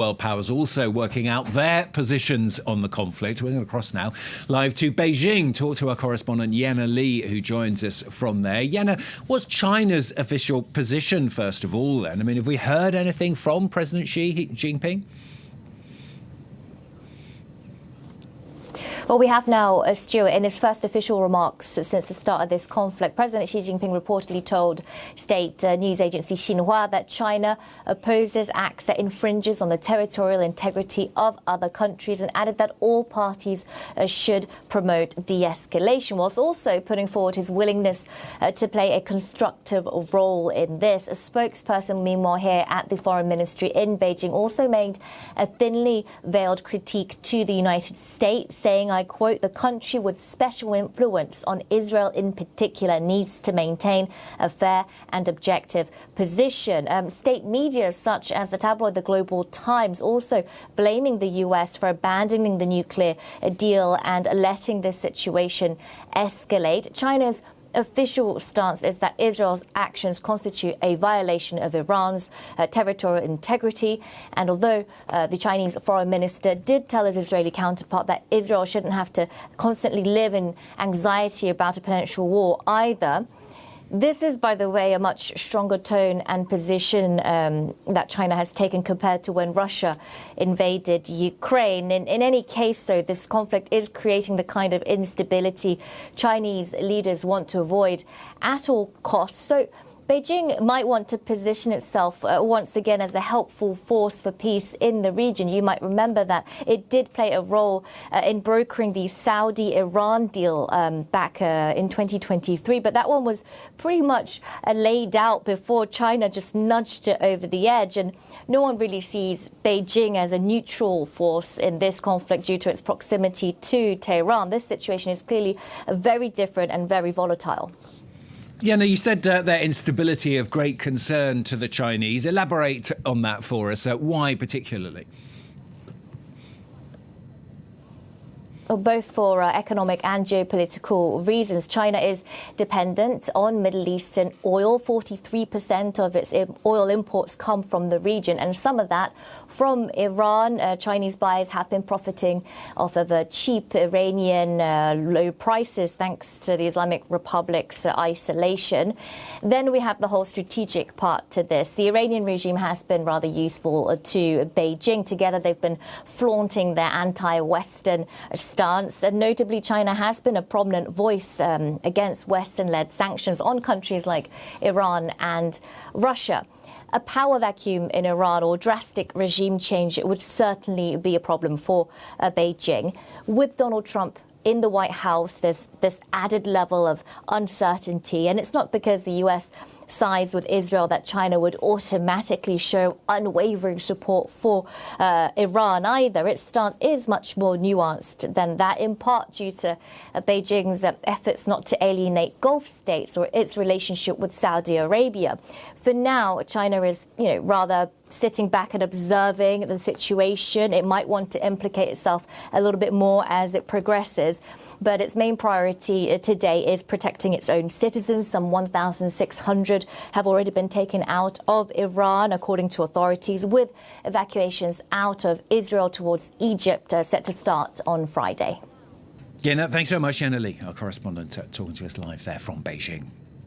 World powers also working out their positions on the conflict. We're going to cross now live to Beijing, talk to our correspondent Yena Lee, who joins us from there. Yena, what's China's official position, first of all, then? I mean, have we heard anything from President Xi Jinping? Well, we have now, Stuart, in his first official remarks since the start of this conflict, President Xi Jinping reportedly told state news agency Xinhua that China opposes acts that infringes on the territorial integrity of other countries, and added that all parties should promote de-escalation, whilst also putting forward his willingness to play a constructive role in this. A spokesperson, meanwhile, here at the Foreign Ministry in Beijing also made a thinly veiled critique to the United States, saying, I quote, "The country with special influence on Israel in particular needs to maintain a fair and objective position." State media such as the tabloid The Global Times also blaming the US for abandoning the nuclear deal and letting this situation escalate. China's official stance is that Israel's actions constitute a violation of Iran's territorial integrity. And although the Chinese foreign minister did tell his Israeli counterpart that Israel shouldn't have to constantly live in anxiety about a potential war either, this is, by the way, a much stronger tone and position that China has taken compared to when Russia invaded Ukraine. In any case, though, this conflict is creating the kind of instability Chinese leaders want to avoid at all costs. So Beijing might want to position itself once again as a helpful force for peace in the region. You might remember that it did play a role in brokering the Saudi-Iran deal back in 2023, but that one was pretty much laid out before China just nudged it over the edge. And no one really sees Beijing as a neutral force in this conflict due to its proximity to Tehran. This situation is clearly very different and very volatile. Yeah, no, you said their instability of great concern to the Chinese. Elaborate on that for us. Why particularly? Both for economic and geopolitical reasons. China is dependent on Middle Eastern oil. 43% of its oil imports come from the region, and some of that from Iran. Chinese buyers have been profiting off of cheap Iranian low prices thanks to the Islamic Republic's isolation. Then we have the whole strategic part to this. The Iranian regime has been rather useful to Beijing. Together they've been flaunting their anti-Western stance. And notably, China has been a prominent voice against Western-led sanctions on countries like Iran and Russia. A power vacuum in Iran or drastic regime change would certainly be a problem for Beijing. With Donald Trump in the White House, there's this added level of uncertainty. And it's not because the U.S. sides with Israel that China would automatically show unwavering support for Iran either. Its stance is much more nuanced than that, in part due to Beijing's efforts not to alienate Gulf states or its relationship with Saudi Arabia. For now, China is, rather sitting back and observing the situation. It might want to implicate itself a little bit more as it progresses. But its main priority today is protecting its own citizens. Some 1,600 have already been taken out of Iran, according to authorities, with evacuations out of Israel towards Egypt set to start on Friday. Yeah, no, thanks so much, Yena Lee, our correspondent, talking to us live there from Beijing.